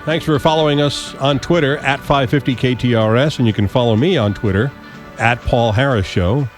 Thanks for following us on Twitter at 550KTRS, and you can follow me on Twitter at Paul Harris Show.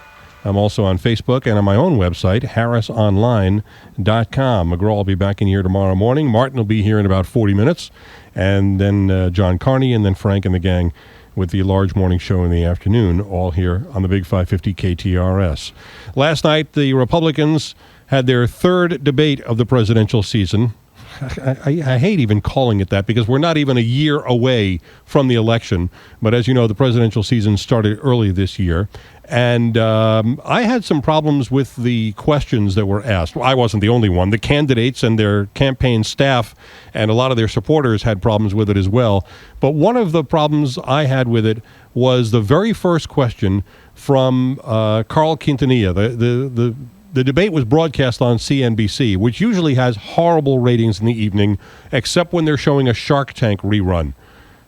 I'm also on Facebook and on my own website, harrisonline.com. McGraw will be back in here tomorrow morning. Martin will be here in about 40 minutes, and then John Carney, and then Frank and the gang with the large morning show in the afternoon, all here on the Big 550 KTRS. Last night, the Republicans had their third debate of the presidential season. I hate even calling it that because we're not even a year away from the election. But as you know, the presidential season started early this year. And I had some problems with the questions that were asked. Well, I wasn't the only one. The candidates and their campaign staff and a lot of their supporters had problems with it as well. But one of the problems I had with it was the very first question from Carl Quintanilla. The debate was broadcast on CNBC, which usually has horrible ratings in the evening, except when they're showing a Shark Tank rerun.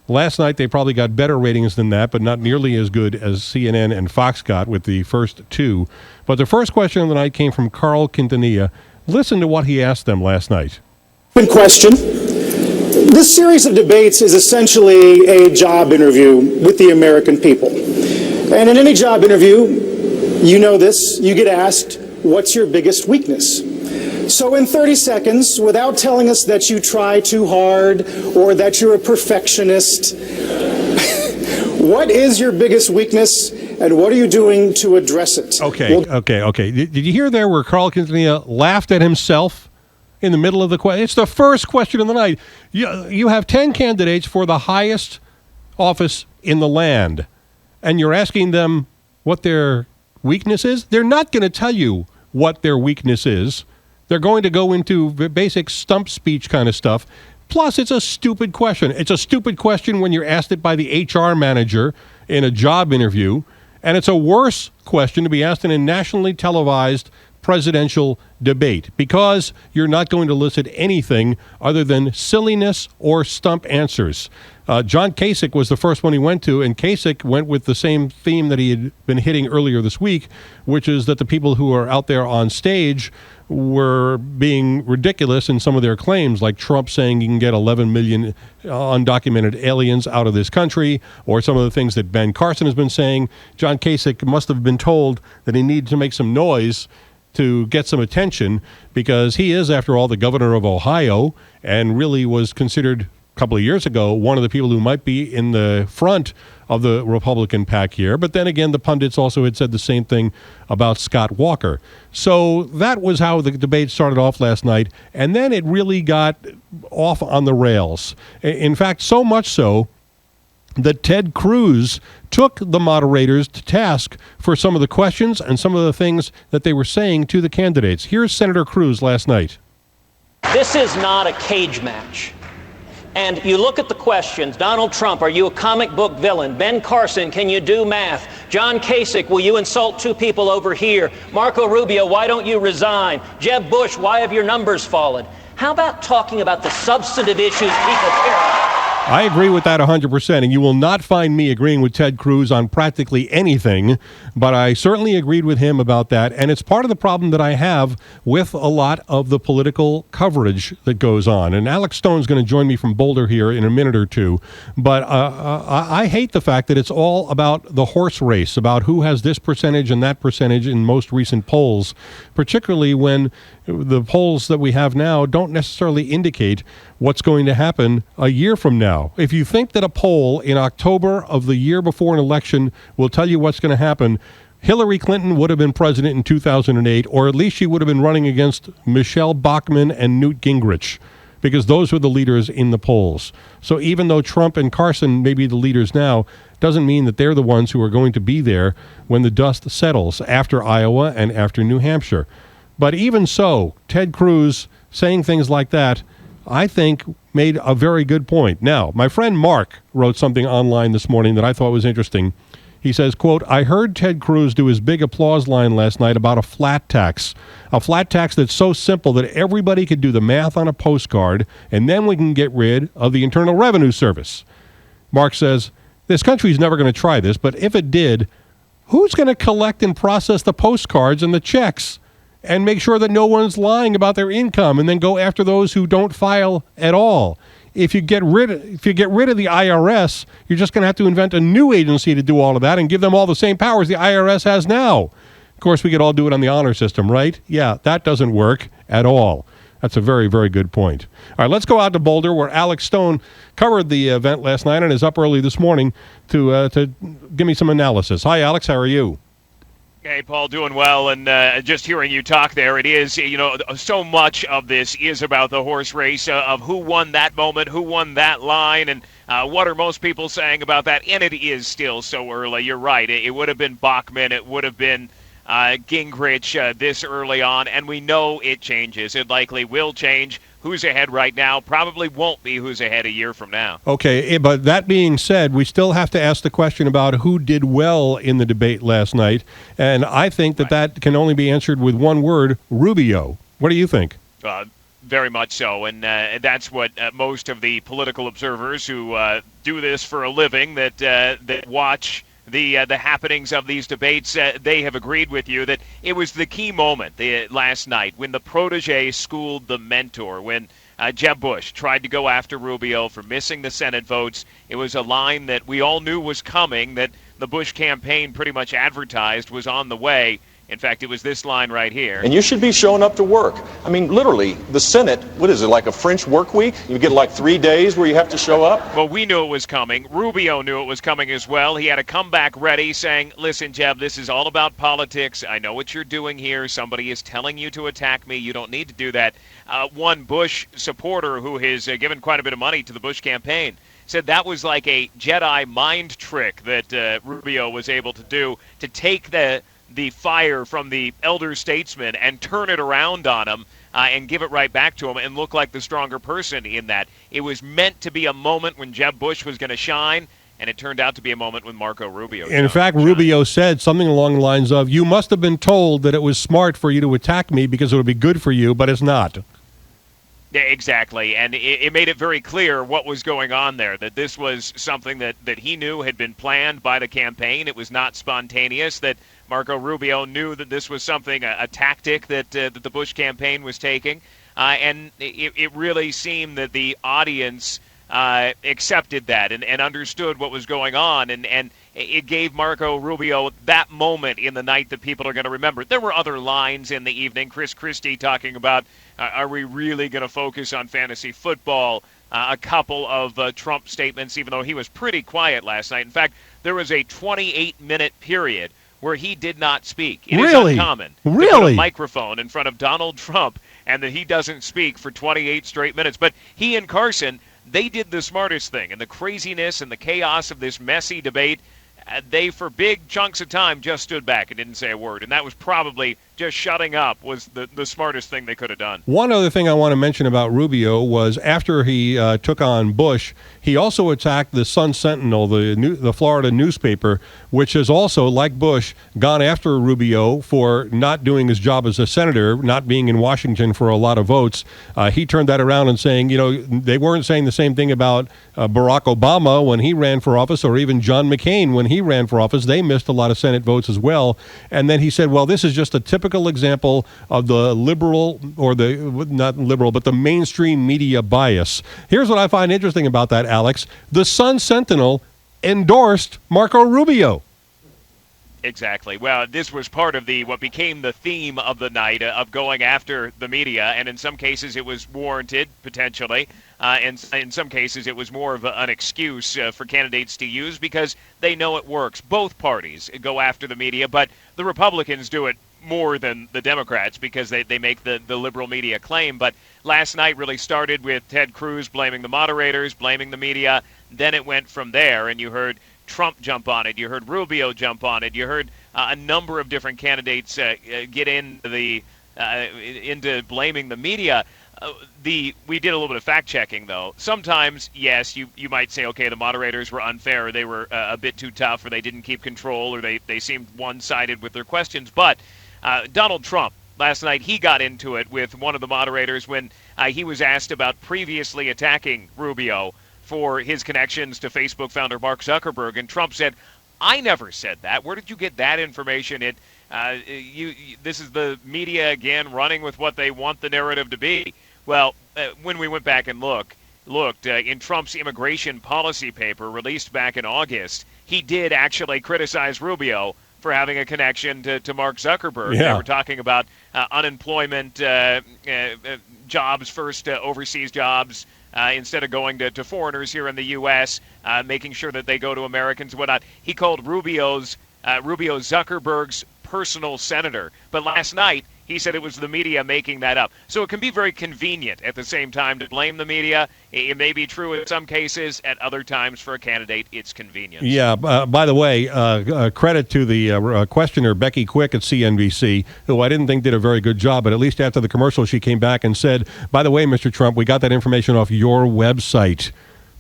Last night, they probably got better ratings than that, but not nearly as good as CNN and Fox got with the first two. But the first question of the night came from Carl Quintanilla. Listen to what he asked them last night. Good question. This series of debates is essentially a job interview with the American people. And in any job interview, you know this, you get asked, what's your biggest weakness? So in 30 seconds, without telling us that you try too hard or that you're a perfectionist, what is your biggest weakness and what are you doing to address it? Okay. Did you hear there where Carl Quintanilla laughed at himself in the middle of the question? It's the first question of the night. You have 10 candidates for the highest office in the land, and you're asking them what their weakness is? They're not going to tell you what their weakness is. They're going to go into basic stump speech kind of stuff. Plus, it's a stupid question. It's a stupid question when you're asked it by the HR manager in a job interview. And it's a worse question to be asked in a nationally televised presidential debate because you're not going to elicit anything other than silliness or stump answers. John Kasich was the first one he went to, and Kasich went with the same theme that he had been hitting earlier this week, which is that the people who are out there on stage were being ridiculous in some of their claims, like Trump saying you can get 11 million undocumented aliens out of this country, or some of the things that Ben Carson has been saying. John Kasich must have been told that he needed to make some noise to get some attention because he is, after all, the governor of Ohio and really was considered a couple of years ago one of the people who might be in the front of the Republican pack here. But then again, the pundits also had said the same thing about Scott Walker. So that was how the debate started off last night. And then it really got off on the rails. In fact, so much so that Ted Cruz took the moderators to task for some of the questions and some of the things that they were saying to the candidates. Here's Senator Cruz last night. This is not a cage match. And you look at the questions. Donald Trump, are you a comic book villain? Ben Carson, can you do math? John Kasich, will you insult two people over here? Marco Rubio, why don't you resign? Jeb Bush, why have your numbers fallen? How about talking about the substantive issues people care about? I agree with that 100%, and you will not find me agreeing with Ted Cruz on practically anything, but I certainly agreed with him about that, and it's part of the problem that I have with a lot of the political coverage that goes on. And Alex Stone's going to join me from Boulder here in a minute or two, but I hate the fact that it's all about the horse race, about who has this percentage and that percentage in most recent polls, particularly when the polls that we have now don't necessarily indicate what's going to happen a year from now. If you think that a poll in October of the year before an election will tell you what's going to happen, Hillary Clinton would have been president in 2008, or at least she would have been running against Michelle Bachmann and Newt Gingrich, because those were the leaders in the polls. So even though Trump and Carson may be the leaders now, doesn't mean that they're the ones who are going to be there when the dust settles after Iowa and after New Hampshire. But even so, Ted Cruz saying things like that, I think, made a very good point. Now, my friend Mark wrote something online this morning that I thought was interesting. He says, quote, I heard Ted Cruz do his big applause line last night about a flat tax that's so simple that everybody could do the math on a postcard, and then we can get rid of the Internal Revenue Service. Mark says, this country's never going to try this, but if it did, who's going to collect and process the postcards and the checks and make sure that no one's lying about their income and then go after those who don't file at all? if you get rid of the IRS, you're just going to have to invent a new agency to do all of that and give them all the same powers the IRS has now. Of course, we could all do it on the honor system, right? Yeah, that doesn't work at all. That's a very, very good point. All right, let's go out to Boulder, where Alex Stone covered the event last night and is up early this morning to give me some analysis. Hi, Alex. How are you? Hey, Paul, doing well, and just hearing you talk there, it is, so much of this is about the horse race of who won that moment, who won that line, and what are most people saying about that, and it is still so early. You're right. It would have been Bachman. It would have been Gingrich this early on, and we know it changes. It likely will change. Who's ahead right now probably won't be who's ahead a year from now. Okay, but that being said, we still have to ask the question about who did well in the debate last night, and I think that can only be answered with one word: Rubio. What do you think? Very much so, and that's what most of the political observers who do this for a living, that watch the happenings of these debates, they have agreed with you that it was the key moment last night when the protege schooled the mentor, when Jeb Bush tried to go after Rubio for missing the Senate votes. It was a line that we all knew was coming, that the Bush campaign pretty much advertised was on the way. In fact, it was this line right here. And you should be showing up to work. I mean, literally, the Senate, what is it, like a French work week? You get like 3 days where you have to show up? Well, we knew it was coming. Rubio knew it was coming as well. He had a comeback ready saying, listen, Jeb, this is all about politics. I know what you're doing here. Somebody is telling you to attack me. You don't need to do that. One Bush supporter who has given quite a bit of money to the Bush campaign said that was like a Jedi mind trick that Rubio was able to do, to take the fire from the elder statesman and turn it around on him and give it right back to him and look like the stronger person in that. It was meant to be a moment when Jeb Bush was going to shine, and it turned out to be a moment when Marco Rubio In fact, Rubio said something along the lines of, you must have been told that it was smart for you to attack me because it would be good for you, but it's not. Exactly, and it made it very clear what was going on there, that this was something that he knew had been planned by the campaign. It was not spontaneous, that Marco Rubio knew that this was something, a tactic that the Bush campaign was taking, and it really seemed that the audience accepted that and understood what was going on, and it gave Marco Rubio that moment in the night that people are going to remember. There were other lines in the evening. Chris Christie talking about, are we really going to focus on fantasy football? A couple of Trump statements, even though he was pretty quiet last night. In fact, there was a 28-minute period where he did not speak. It is uncommon to put a microphone in front of Donald Trump and that he doesn't speak for 28 straight minutes. But he and Carson, they did the smartest thing. And the craziness and the chaos of this messy debate, they, for big chunks of time, just stood back and didn't say a word. And that was probably just shutting up was the smartest thing they could have done. One other thing I want to mention about Rubio was after he took on Bush, he also attacked the Sun-Sentinel, the Florida newspaper, which has also, like Bush, gone after Rubio for not doing his job as a senator, not being in Washington for a lot of votes. He turned that around and saying, they weren't saying the same thing about Barack Obama when he ran for office, or even John McCain when he ran for office. They missed a lot of Senate votes as well. And then he said, well, this is just a typical example of the liberal, or not liberal, but the mainstream media bias. Here's what I find interesting about that, Alex. The Sun-Sentinel endorsed Marco Rubio. Exactly. Well, this was part of what became the theme of the night, of going after the media, and in some cases it was warranted, potentially, and in some cases it was more of an excuse for candidates to use because they know it works. Both parties go after the media, but the Republicans do it more than the Democrats because they make the liberal media claim. But last night really started with Ted Cruz blaming the moderators, blaming the media. Then it went from there, and you heard Trump jump on it. You heard Rubio jump on it. You heard a number of different candidates get into blaming the media. We did a little bit of fact-checking, though. Sometimes, yes, you might say, okay, the moderators were unfair, or they were a bit too tough, or they didn't keep control, or they seemed one-sided with their questions. But Donald Trump, last night, he got into it with one of the moderators when he was asked about previously attacking Rubio for his connections to Facebook founder Mark Zuckerberg, and Trump said, I never said that. Where did you get that information? This is the media, again, running with what they want the narrative to be. Well, when we went back and looked, looked in Trump's immigration policy paper released back in August, he did actually criticize Rubio for having a connection to Mark Zuckerberg. Yeah. They were talking about unemployment, jobs first, overseas jobs, instead of going to foreigners here in the U.S., making sure that they go to Americans and whatnot. He called Rubio Zuckerberg's personal senator. But last night, he said it was the media making that up. So it can be very convenient at the same time to blame the media. It may be true in some cases. At other times, for a candidate, it's convenient. Yeah. By the way, credit to the questioner, Becky Quick at CNBC, who I didn't think did a very good job, but at least after the commercial, she came back and said, by the way, Mr. Trump, we got that information off your website.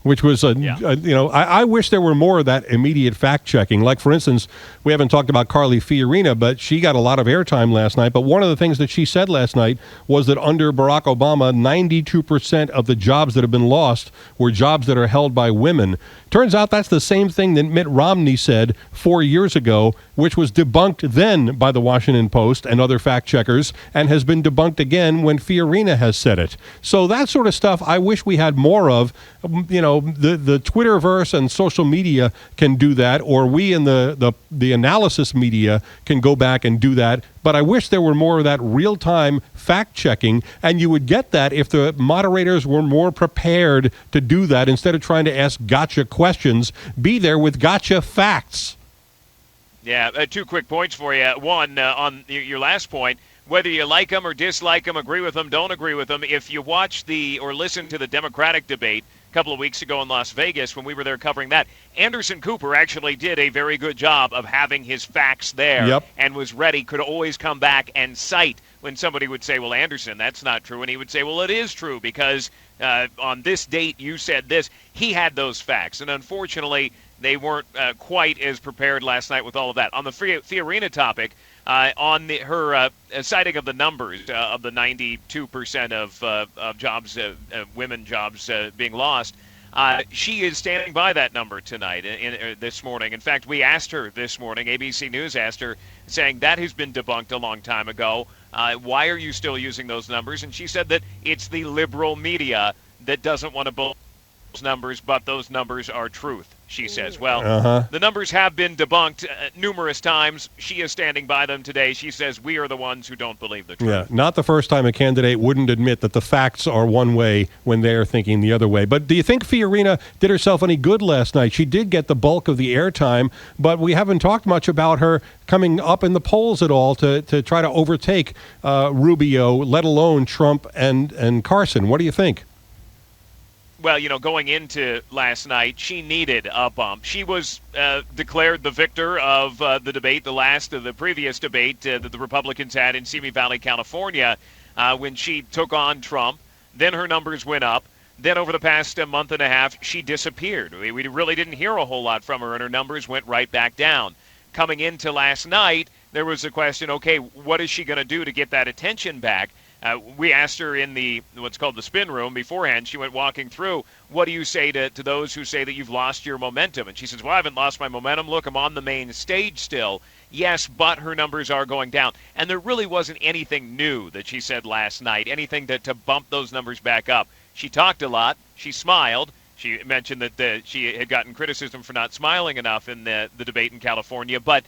Which was, I wish there were more of that immediate fact-checking. Like, for instance, we haven't talked about Carly Fiorina, but she got a lot of airtime last night. But one of the things that she said last night was that under Barack Obama, 92% of the jobs that have been lost were jobs that are held by women. Turns out that's the same thing that Mitt Romney said 4 years ago, which was debunked then by the Washington Post and other fact-checkers, and has been debunked again when Fiorina has said it. So that sort of stuff I wish we had more of. The Twitterverse and social media can do that, or we in the analysis media can go back and do that. But I wish there were more of that real-time fact-checking, and you would get that if the moderators were more prepared to do that instead of trying to ask gotcha questions. Be there with gotcha facts. Yeah, 2 quick points for you. One, on your last point, whether you like them or dislike them, agree with them, don't agree with them, if you watch or listen to the Democratic debate a couple of weeks ago in Las Vegas when we were there covering that, Anderson Cooper actually did a very good job of having his facts there and was ready, could always come back and cite when somebody would say, well, Anderson, that's not true. And he would say, well, it is true because on this date you said this. He had those facts. And unfortunately, they weren't quite as prepared last night with all of that. On the Fiorina topic, on her citing of the numbers of the 92% of jobs, women jobs being lost, she is standing by that number tonight, this morning. In fact, we asked her this morning, ABC News asked her, saying that has been debunked a long time ago. Why are you still using those numbers? And she said that it's the liberal media that doesn't want to believe those numbers, but those numbers are truth, she says. Well, the numbers have been debunked numerous times. She is standing by them today. She says we are the ones who don't believe the truth. Yeah, not the first time a candidate wouldn't admit that the facts are one way when they're thinking the other way. But do you think Fiorina did herself any good last night? She did get the bulk of the airtime, but we haven't talked much about her coming up in the polls at all to try to overtake Rubio, let alone Trump and Carson. What do you think? Well, going into last night, she needed a bump. She was declared the victor of the debate, the previous debate that the Republicans had in Simi Valley, California, when she took on Trump. Then her numbers went up. Then over the past month and a half, she disappeared. We really didn't hear a whole lot from her, and her numbers went right back down. Coming into last night, there was a question, okay, what is she going to do to get that attention back? We asked her in what's called the spin room beforehand. She went walking through, what do you say to those who say that you've lost your momentum? And she says, well, I haven't lost my momentum. Look, I'm on the main stage still. Yes, but her numbers are going down. And there really wasn't anything new that she said last night, anything to bump those numbers back up. She talked a lot. She smiled. She mentioned that she had gotten criticism for not smiling enough in the debate in California. But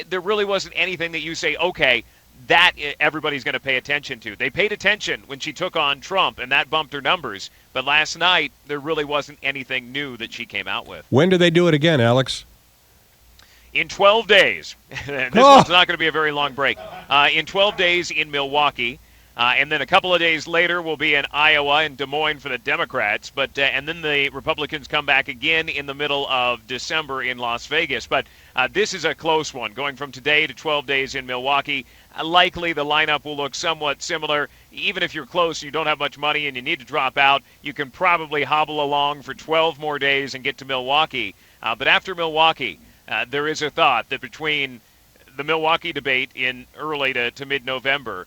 there really wasn't anything that you say, okay, that everybody's going to pay attention to. They paid attention when she took on Trump, and that bumped her numbers. But last night, there really wasn't anything new that she came out with. When do they do it again, Alex? In 12 days. This one's not going to be a very long break. In 12 days in Milwaukee. And then a couple of days later, we'll be in Iowa and Des Moines for the Democrats. And then the Republicans come back again in the middle of December in Las Vegas. But this is a close one, going from today to 12 days in Milwaukee. Likely the lineup will look somewhat similar. Even if you're close and you don't have much money and you need to drop out, you can probably hobble along for 12 more days and get to Milwaukee. But after Milwaukee, there is a thought that between the Milwaukee debate in early to mid-November,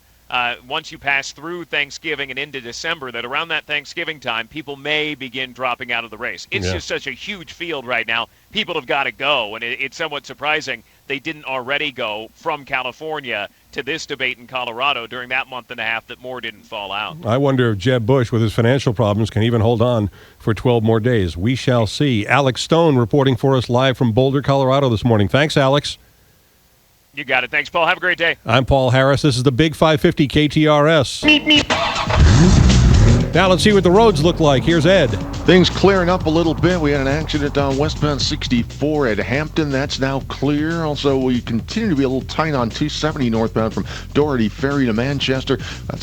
once you pass through Thanksgiving and into December, that around that Thanksgiving time, people may begin dropping out of the race. It's just such a huge field right now. People have got to go, and it's somewhat surprising they didn't already go from California to this debate in Colorado during that month and a half that more didn't fall out. I wonder if Jeb Bush, with his financial problems, can even hold on for 12 more days. We shall see. Alex Stone reporting for us live from Boulder, Colorado this morning. Thanks, Alex. You got it. Thanks, Paul. Have a great day. I'm Paul Harris. This is the Big 550 KTRS. Now let's see what the roads look like. Here's Ed. Things clearing up a little bit. We had an accident on westbound 64 at Hampton. That's now clear. Also, we continue to be a little tight on 270 northbound from Doherty Ferry to Manchester. That's